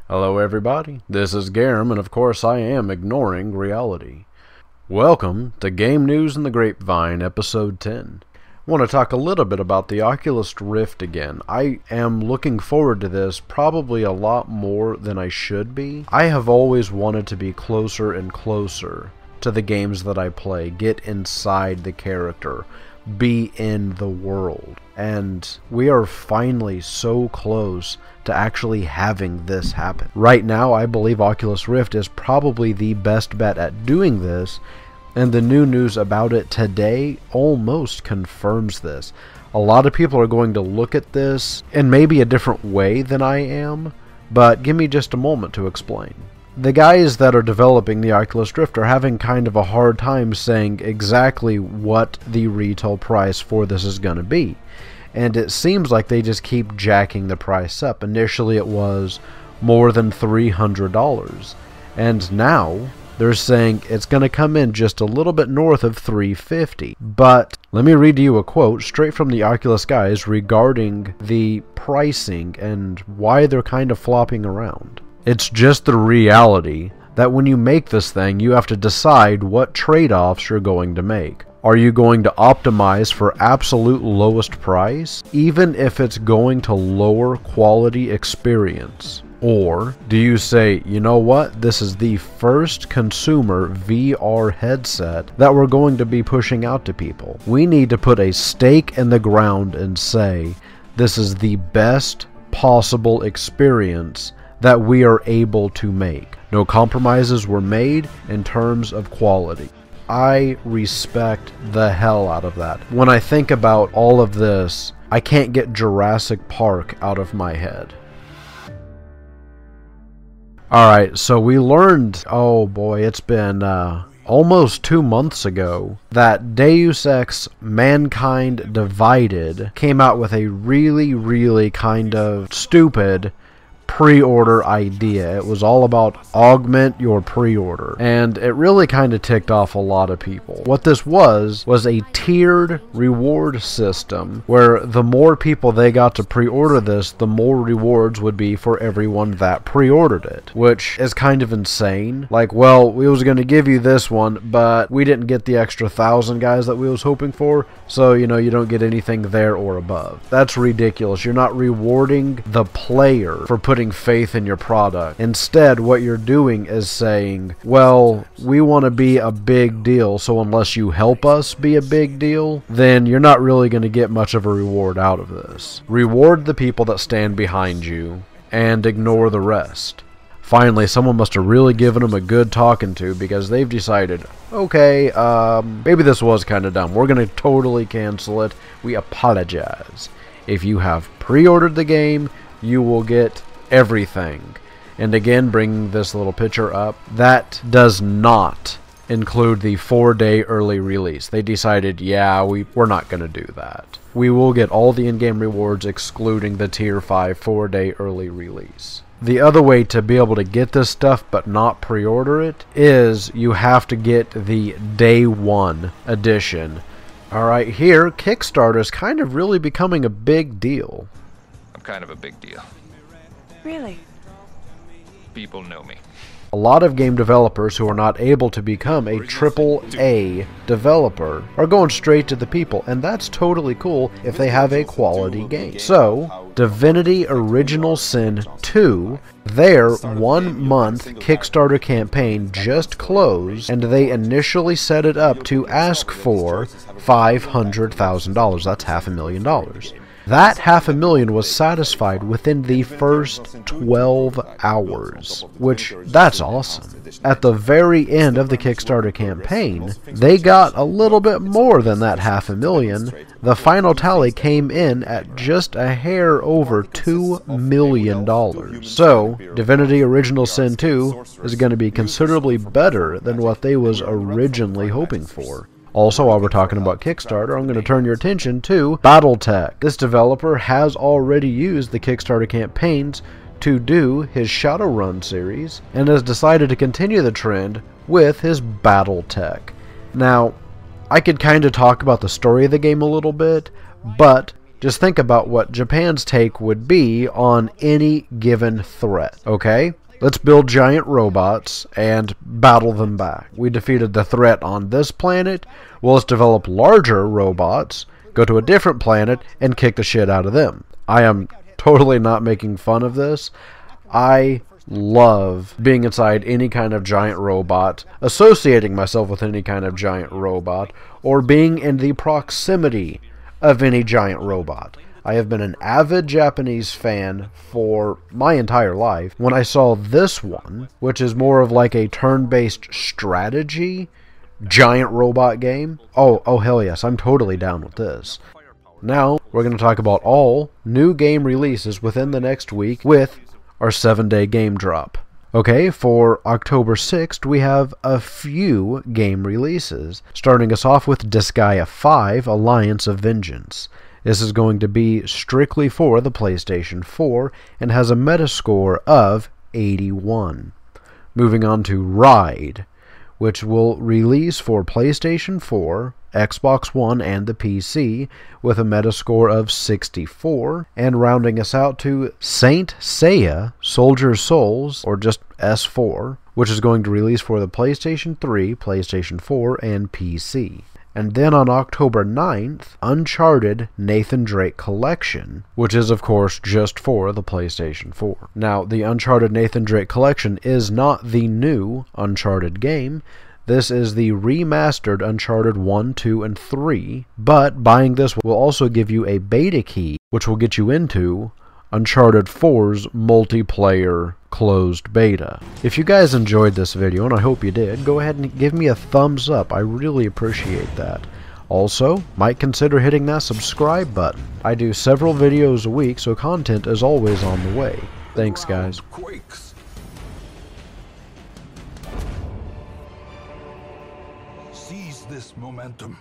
Hello everybody, this is Garum, and of course I am ignoring reality. Welcome to Game News in the Grapevine, Episode 10. I want to talk a little bit about the Oculus Rift again. I am looking forward to this probably a lot more than I should be. I have always wanted to be closer and closer to the games that I play, get inside the character, be in the world. And we are finally so close to actually having this happen. Right now, I believe Oculus Rift is probably the best bet at doing this, and the new news about it today almost confirms this. A lot of people are going to look at this in maybe a different way than I am, but give me just a moment to explain. The guys that are developing the Oculus Rift are having kind of a hard time saying exactly what the retail price for this is going to be. And it seems like they just keep jacking the price up. Initially it was more than $300. And now they're saying it's going to come in just a little bit north of $350. But let me read you a quote straight from the Oculus guys regarding the pricing and why they're kind of flopping around. It's just the reality that when you make this thing, you have to decide what trade-offs you're going to make. Are you going to optimize for absolute lowest price, even if it's going to lower quality experience? Or do you say, you know what, this is the first consumer VR headset that we're going to be pushing out to people. We need to put a stake in the ground and say, this is the best possible experience that we are able to make. No compromises were made in terms of quality. I respect the hell out of that. When I think about all of this, I can't get Jurassic Park out of my head. Alright, so we learned, oh boy, it's been almost 2 months ago, that Deus Ex Mankind Divided came out with a really kind of stupid pre-order idea. It was all about augment your pre-order, and it really kind of ticked off a lot of people. What this was a tiered reward system where the more people they got to pre-order this, the more rewards would be for everyone that pre-ordered it, which is kind of insane. Like, well, we was going to give you this one, but we didn't get the extra 1,000 guys that we was hoping for, so you know, you don't get anything there or above. That's ridiculous. You're not rewarding the player for putting faith in your product. Instead, what you're doing is saying, well, we want to be a big deal, so unless you help us be a big deal, then you're not really going to get much of a reward out of this. Reward the people that stand behind you and ignore the rest. Finally, someone must have really given them a good talking to, because they've decided, okay, maybe this was kind of dumb. We're going to totally cancel it. We apologize. If you have pre-ordered the game, you will get everything. And again, bring this little picture up, that does not include the 4-day early release. They decided, yeah, we're not going to do that. We will get all the in-game rewards excluding the Tier 5 4-day early release. The other way to be able to get this stuff but not pre-order it is you have to get the Day 1 edition. Alright, here, Kickstarter is kind of really becoming a big deal. I'm kind of a big deal. Really? People know me. A lot of game developers who are not able to become a AAA developer are going straight to the people, and that's totally cool if they have a quality game. So, Divinity Original Sin 2, their 1-month Kickstarter campaign just closed, and they initially set it up to ask for $500,000. That's $500,000. That $500,000 was satisfied within the first 12 hours, which, that's awesome. At the very end of the Kickstarter campaign, they got a little bit more than that $500,000. The final tally came in at just a hair over $2 million. So, Divinity Original Sin 2 is going to be considerably better than what they was originally hoping for. Also, while we're talking about Kickstarter, I'm going to turn your attention to Battletech. This developer has already used the Kickstarter campaigns to do his Shadowrun series, and has decided to continue the trend with his Battletech. Now, I could kind of talk about the story of the game a little bit, but just think about what Japan's take would be on any given threat, okay? Let's build giant robots and battle them back. We defeated the threat on this planet. Well, let's develop larger robots, go to a different planet, and kick the shit out of them. I am totally not making fun of this. I love being inside any kind of giant robot, associating myself with any kind of giant robot, or being in the proximity of any giant robot. I have been an avid Japanese fan for my entire life. When I saw this one, which is more of like a turn-based strategy giant robot game, oh hell yes, I'm totally down with this. Now, we're going to talk about all new game releases within the next week with our 7-day game drop. Okay, for October 6th, we have a few game releases, starting us off with Disgaea 5, Alliance of Vengeance. This is going to be strictly for the PlayStation 4 and has a Metascore of 81. Moving on to Ride, which will release for PlayStation 4, Xbox One, and the PC with a Metascore of 64, and rounding us out to Saint Seiya Soldier's Souls, or just S4, which is going to release for the PlayStation 3, PlayStation 4, and PC. And then on October 9th, Uncharted Nathan Drake Collection, which is of course just for the PlayStation 4. Now, the Uncharted Nathan Drake Collection is not the new Uncharted game. This is the remastered Uncharted 1, 2, and 3, but buying this will also give you a beta key, which will get you into Uncharted 4's multiplayer closed beta. If you guys enjoyed this video, and I hope you did, go ahead and give me a thumbs up. I really appreciate that. Also, might consider hitting that subscribe button. I do several videos a week, so content is always on the way. Thanks, guys. Seize this momentum.